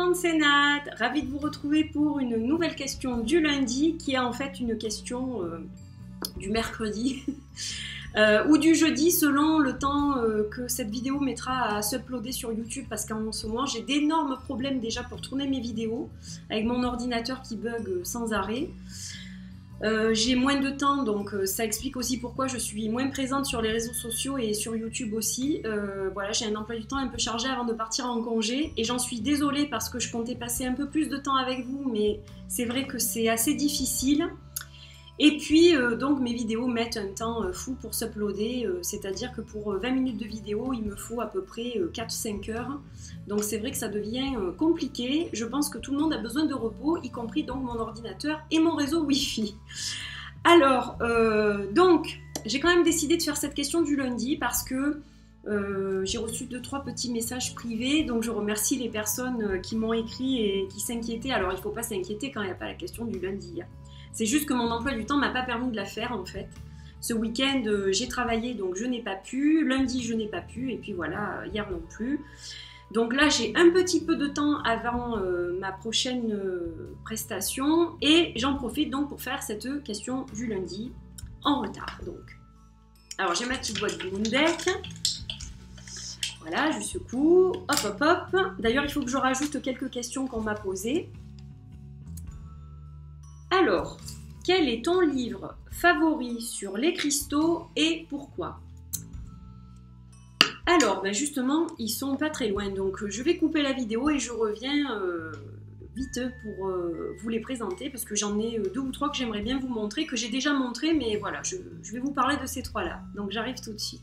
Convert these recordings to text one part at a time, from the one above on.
monde, c'est Nat. Ravie de vous retrouver pour une nouvelle question du lundi qui est en fait une question du mercredi ou du jeudi selon le temps que cette vidéo mettra à s'uploader sur YouTube parce qu'en ce moment j'ai d'énormes problèmes déjà pour tourner mes vidéos avec mon ordinateur qui bug sans arrêt. J'ai moins de temps, donc ça explique aussi pourquoi je suis moins présente sur les réseaux sociaux et sur YouTube aussi. Voilà, j'ai un emploi du temps un peu chargé avant de partir en congé et j'en suis désolée parce que je comptais passer un peu plus de temps avec vous, mais c'est vrai que c'est assez difficile. Et puis donc mes vidéos mettent un temps fou pour s'uploader, c'est-à-dire que pour 20 minutes de vidéo il me faut à peu près 4-5 heures, donc c'est vrai que ça devient compliqué. Je pense que tout le monde a besoin de repos, y compris donc mon ordinateur et mon réseau Wi-Fi. Alors donc j'ai quand même décidé de faire cette question du lundi parce que j'ai reçu 2-3 petits messages privés, donc je remercie les personnes qui m'ont écrit et qui s'inquiétaient. Alors il ne faut pas s'inquiéter quand il n'y a pas la question du lundi, hein. C'est juste que mon emploi du temps ne m'a pas permis de la faire en fait. Ce week-end, j'ai travaillé donc je n'ai pas pu. Lundi, je n'ai pas pu. Et puis voilà, hier non plus. Donc là, j'ai un petit peu de temps avant ma prochaine prestation. Et j'en profite donc pour faire cette question du lundi en retard. Donc. Alors j'ai ma petite boîte du Moondeck. Voilà, je secoue. Hop, hop, hop. D'ailleurs, il faut que je rajoute quelques questions qu'on m'a posées. Alors, quel est ton livre favori sur les cristaux et pourquoi? Alors, ben justement, ils sont pas très loin, donc je vais couper la vidéo et je reviens vite pour vous les présenter parce que j'en ai 2 ou 3 que j'aimerais bien vous montrer, que j'ai déjà montré, mais voilà, je vais vous parler de ces 3-là, donc j'arrive tout de suite.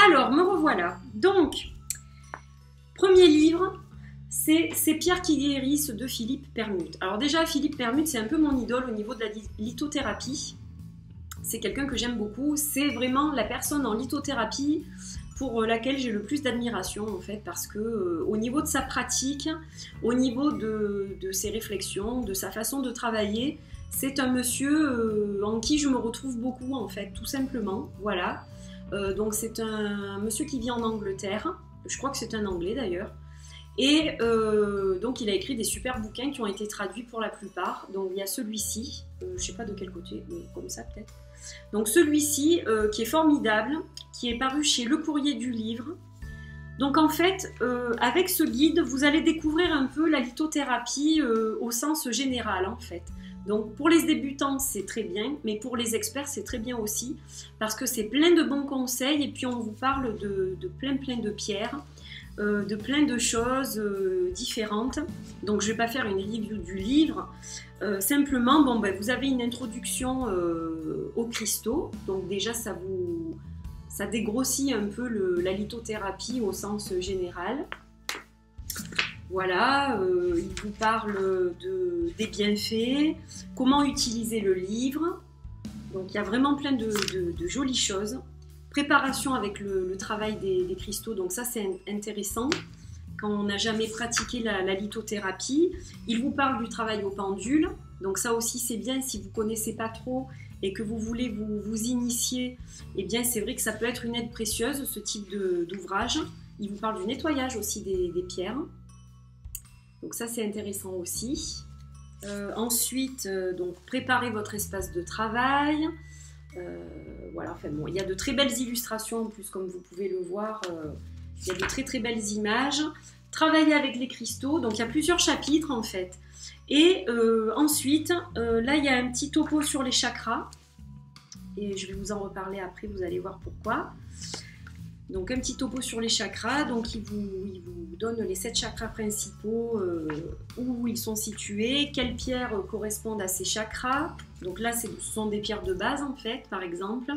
Alors, me revoilà. Donc, premier livre. C'est Ces pierres qui guérissent de Philippe Permutte. Alors déjà, Philippe Permutte, c'est un peu mon idole au niveau de la lithothérapie. C'est quelqu'un que j'aime beaucoup. C'est vraiment la personne en lithothérapie pour laquelle j'ai le plus d'admiration en fait, parce que au niveau de sa pratique, au niveau de ses réflexions, de sa façon de travailler, c'est un monsieur en qui je me retrouve beaucoup en fait, tout simplement. Voilà. Donc c'est un monsieur qui vit en Angleterre. Je crois que c'est un Anglais d'ailleurs. Et donc il a écrit des super bouquins qui ont été traduits pour la plupart. Donc il y a celui-ci, je ne sais pas de quel côté, comme ça peut-être. Donc celui-ci qui est formidable, qui est paru chez Le Courrier du Livre. Donc en fait, avec ce guide, vous allez découvrir un peu la lithothérapie au sens général en fait. Donc pour les débutants c'est très bien, mais pour les experts c'est très bien aussi, parce que c'est plein de bons conseils et puis on vous parle de plein de pierres. De plein de choses différentes. Donc je ne vais pas faire une review du livre. Simplement, bon, ben, vous avez une introduction aux cristaux. Donc déjà, ça dégrossit un peu la lithothérapie au sens général. Voilà, il vous parle des bienfaits, comment utiliser le livre. Donc il y a vraiment plein de jolies choses. Préparation avec le travail des cristaux, donc ça c'est intéressant quand on n'a jamais pratiqué la lithothérapie. Il vous parle du travail au pendule, donc ça aussi c'est bien si vous ne connaissez pas trop et que vous voulez vous initier, et bien c'est vrai que ça peut être une aide précieuse ce type d'ouvrage. Il vous parle du nettoyage aussi des pierres, donc ça c'est intéressant aussi. Ensuite, donc préparez votre espace de travail. Voilà, enfin bon, il y a de très belles illustrations en plus, comme vous pouvez le voir, il y a de très belles images. Travailler avec les cristaux, donc il y a plusieurs chapitres en fait. Et ensuite, là il y a un petit topo sur les chakras, et je vais vous en reparler après, vous allez voir pourquoi. Donc un petit topo sur les chakras, donc il vous donne les 7 chakras principaux, où ils sont situés, quelles pierres correspondent à ces chakras. Donc là ce sont des pierres de base en fait, par exemple.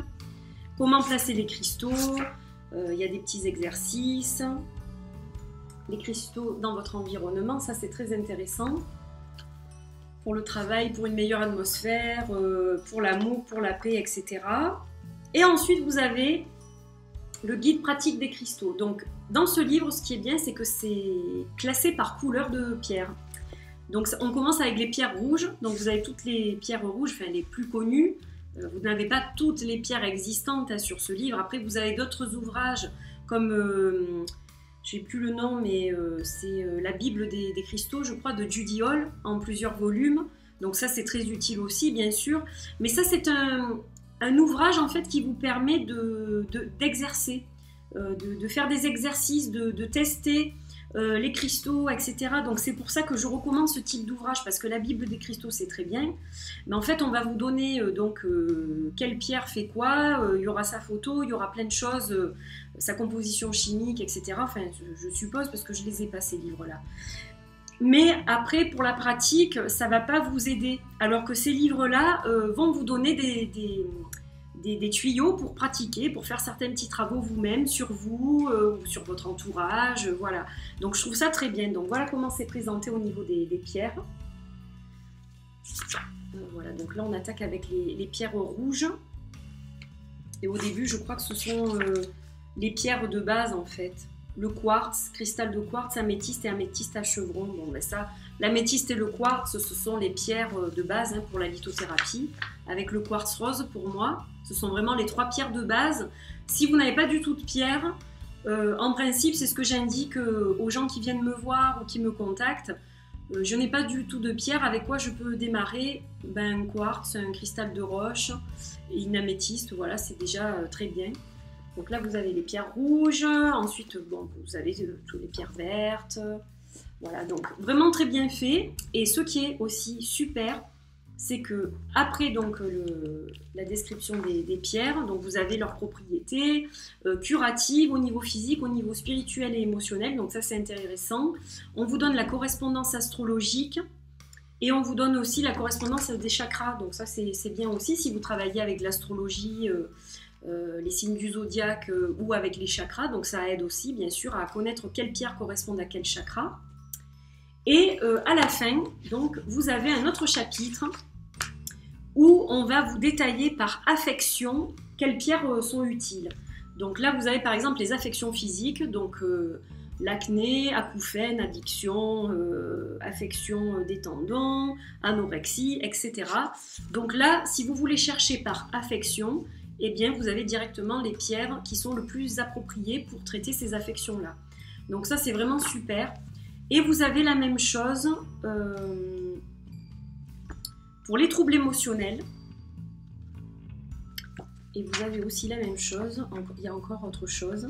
Comment placer les cristaux, il y a des petits exercices. Les cristaux dans votre environnement, ça c'est très intéressant. Pour le travail, pour une meilleure atmosphère, pour l'amour, pour la paix, etc. Et ensuite vous avez le guide pratique des cristaux. Donc dans ce livre, ce qui est bien, c'est que c'est classé par couleur de pierre. Donc on commence avec les pierres rouges, donc vous avez toutes les pierres rouges, enfin les plus connues. Vous n'avez pas toutes les pierres existantes sur ce livre. Après vous avez d'autres ouvrages comme j'ai plus le nom, mais c'est la Bible des cristaux, je crois, de Judy Hall, en plusieurs volumes. Donc ça, c'est très utile aussi, bien sûr. Mais ça, c'est un ouvrage, en fait, qui vous permet d'exercer, de faire des exercices, de tester les cristaux, etc. Donc c'est pour ça que je recommande ce type d'ouvrage, parce que la Bible des cristaux, c'est très bien. Mais en fait, on va vous donner quelle pierre fait quoi, il y aura sa photo, il y aura plein de choses, sa composition chimique, etc. Enfin, je suppose, parce que je les ai pas, ces livres-là. Mais après, pour la pratique, ça ne va pas vous aider. Alors que ces livres-là vont vous donner des tuyaux pour pratiquer, pour faire certains petits travaux vous-même, sur vous, ou sur votre entourage, voilà. Donc je trouve ça très bien. Donc voilà comment c'est présenté au niveau des pierres. Voilà, donc là on attaque avec les pierres rouges. Et au début, je crois que ce sont les pierres de base en fait. Le quartz, cristal de quartz, améthyste et améthyste à chevron. Bon, ben ça, l'améthyste et le quartz, ce sont les pierres de base pour la lithothérapie. Avec le quartz rose, pour moi, ce sont vraiment les 3 pierres de base. Si vous n'avez pas du tout de pierre, en principe, c'est ce que j'indique aux gens qui viennent me voir ou qui me contactent. Je n'ai pas du tout de pierre. Avec quoi je peux démarrer? Ben, un quartz, un cristal de roche et une améthyste. Voilà, c'est déjà très bien. Donc là, vous avez les pierres rouges, ensuite, bon, vous avez toutes les pierres vertes. Voilà, donc vraiment très bien fait. Et ce qui est aussi super, c'est que après donc, la description des pierres, donc vous avez leurs propriétés curatives au niveau physique, au niveau spirituel et émotionnel. Donc ça, c'est intéressant. On vous donne la correspondance astrologique et on vous donne aussi la correspondance des chakras. Donc ça, c'est bien aussi si vous travaillez avec l'astrologie, les signes du zodiaque ou avec les chakras, donc ça aide aussi bien sûr à connaître quelles pierres correspondent à quel chakra. Et à la fin, donc, vous avez un autre chapitre où on va vous détailler par affection quelles pierres sont utiles. Donc là, vous avez par exemple les affections physiques, donc l'acné, acouphènes, addiction, affection des tendons, anorexie, etc. Donc là, si vous voulez chercher par affection, eh bien, vous avez directement les pierres qui sont le plus appropriées pour traiter ces affections-là. Donc ça, c'est vraiment super. Et vous avez la même chose pour les troubles émotionnels. Et vous avez aussi la même chose, il y a encore autre chose,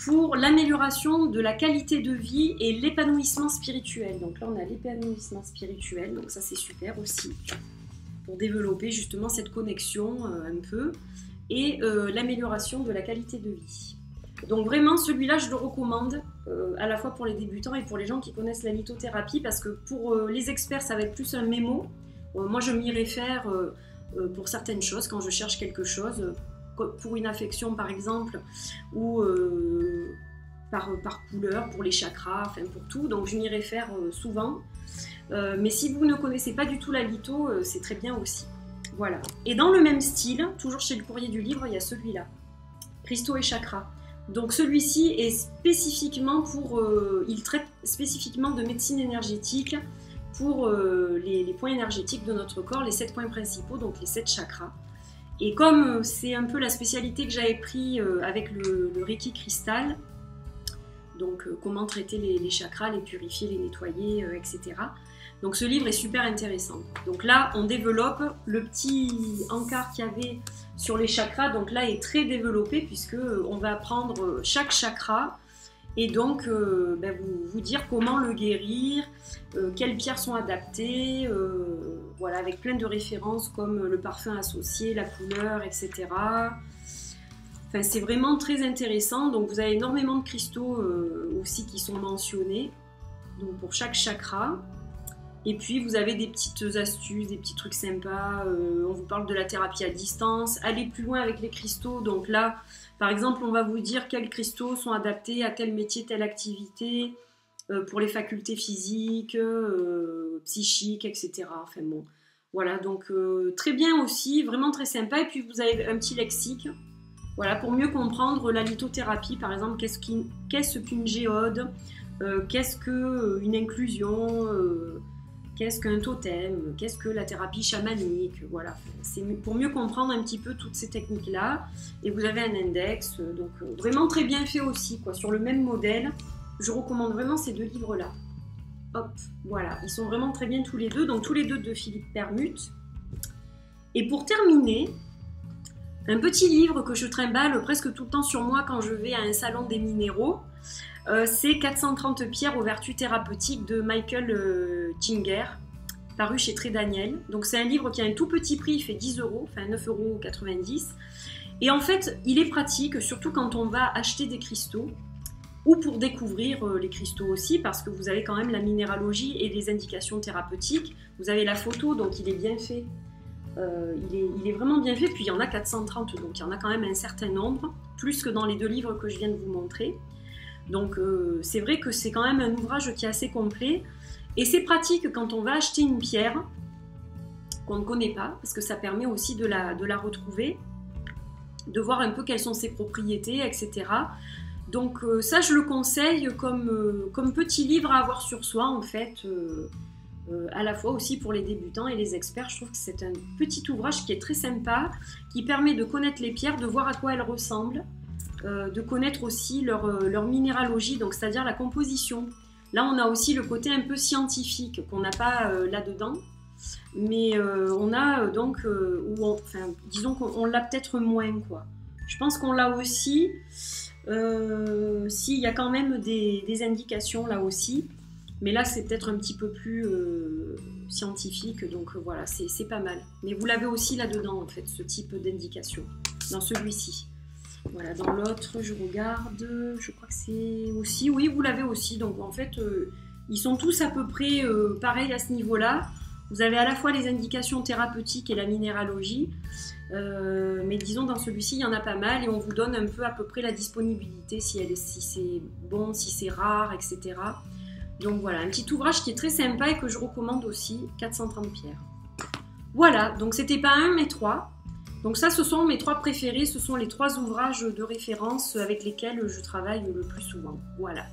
pour l'amélioration de la qualité de vie et l'épanouissement spirituel. Donc là, on a l'épanouissement spirituel, donc ça, c'est super aussi, pour développer justement cette connexion un peu, et l'amélioration de la qualité de vie. Donc vraiment, celui-là, je le recommande à la fois pour les débutants et pour les gens qui connaissent la lithothérapie, parce que pour les experts, ça va être plus un mémo. Moi, je m'y réfère pour certaines choses, quand je cherche quelque chose, pour une affection par exemple, ou par couleur, pour les chakras, enfin pour tout, donc je m'y réfère souvent. Mais si vous ne connaissez pas du tout la litho, c'est très bien aussi. Voilà. Et dans le même style, toujours chez le Courrier du Livre, il y a celui-là, Cristaux et Chakras. Donc celui-ci est spécifiquement pour, il traite spécifiquement de médecine énergétique pour les points énergétiques de notre corps, les 7 points principaux, donc les 7 chakras. Et comme c'est un peu la spécialité que j'avais pris avec le Reiki cristal, donc comment traiter les chakras, les purifier, les nettoyer, etc. Donc ce livre est super intéressant. Donc là, on développe le petit encart qu'il y avait sur les chakras. Donc là, est très développé puisque on va apprendre chaque chakra et donc vous dire comment le guérir, quelles pierres sont adaptées, voilà, avec plein de références comme le parfum associé, la couleur, etc. Enfin, c'est vraiment très intéressant. Donc vous avez énormément de cristaux aussi qui sont mentionnés, donc pour chaque chakra. Et puis vous avez des petites astuces, des petits trucs sympas, on vous parle de la thérapie à distance, allez plus loin avec les cristaux, donc là par exemple on va vous dire quels cristaux sont adaptés à tel métier, telle activité, pour les facultés physiques, psychiques, etc. Enfin bon, voilà, donc très bien aussi, vraiment très sympa, et puis vous avez un petit lexique, voilà, pour mieux comprendre la lithothérapie, par exemple, qu'est-ce qu'une géode, qu'est-ce qu'une inclusion, qu'est-ce qu'un totem, qu'est-ce que la thérapie chamanique, voilà. C'est pour mieux comprendre un petit peu toutes ces techniques-là. Et vous avez un index, donc vraiment très bien fait aussi, quoi, sur le même modèle. Je recommande vraiment ces deux livres-là. Hop, voilà, ils sont vraiment très bien tous les deux, donc tous les deux de Philippe Permutte. Et pour terminer, un petit livre que je trimballe presque tout le temps sur moi quand je vais à un salon des minéraux, c'est 430 pierres aux vertus thérapeutiques de Michael Singer, paru chez Très Daniel. Donc c'est un livre qui a un tout petit prix, il fait 10 €, enfin 9,90 €. Et en fait, il est pratique, surtout quand on va acheter des cristaux, ou pour découvrir les cristaux aussi, parce que vous avez quand même la minéralogie et les indications thérapeutiques. Vous avez la photo, donc il est bien fait. Il est vraiment bien fait, puis il y en a 430, donc il y en a quand même un certain nombre, plus que dans les deux livres que je viens de vous montrer. Donc c'est vrai que c'est quand même un ouvrage qui est assez complet, et c'est pratique quand on va acheter une pierre qu'on ne connaît pas, parce que ça permet aussi de la retrouver, de voir un peu quelles sont ses propriétés, etc. Donc ça, je le conseille comme petit livre à avoir sur soi, en fait, à la fois aussi pour les débutants et les experts. Je trouve que c'est un petit ouvrage qui est très sympa, qui permet de connaître les pierres, de voir à quoi elles ressemblent, de connaître aussi leur minéralogie, donc c'est-à-dire la composition. Là, on a aussi le côté un peu scientifique qu'on n'a pas là-dedans, mais on a donc, disons qu'on l'a peut-être moins, quoi. Je pense qu'on l'a aussi. S'il y a quand même des indications là aussi, mais là c'est peut-être un petit peu plus scientifique, donc voilà, c'est pas mal. Mais vous l'avez aussi là-dedans, en fait, ce type d'indication, dans celui-ci. Voilà, dans l'autre, je regarde, je crois que c'est aussi, oui, vous l'avez aussi, donc en fait, ils sont tous à peu près pareils à ce niveau-là. Vous avez à la fois les indications thérapeutiques et la minéralogie, mais disons dans celui-ci il y en a pas mal, et on vous donne un peu à peu près la disponibilité, si c'est bon, si c'est rare, etc. Donc voilà, un petit ouvrage qui est très sympa et que je recommande aussi, 430 pierres. Voilà, donc c'était pas un mais 3. Donc ça, ce sont mes 3 préférés, ce sont les 3 ouvrages de référence avec lesquels je travaille le plus souvent. Voilà.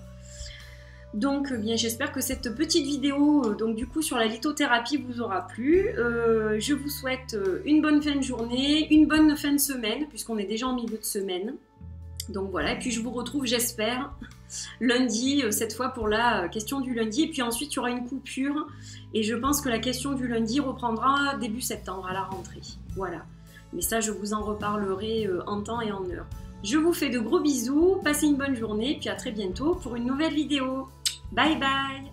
Donc bien, j'espère que cette petite vidéo donc du coup sur la lithothérapie vous aura plu. Je vous souhaite une bonne fin de journée, une bonne fin de semaine, puisqu'on est déjà en milieu de semaine. Donc voilà, et puis je vous retrouve, j'espère, lundi, cette fois pour la question du lundi. Et puis ensuite, il y aura une coupure. Et je pense que la question du lundi reprendra début septembre, à la rentrée. Voilà. Mais ça, je vous en reparlerai en temps et en heure. Je vous fais de gros bisous, passez une bonne journée, puis à très bientôt pour une nouvelle vidéo. Bye bye!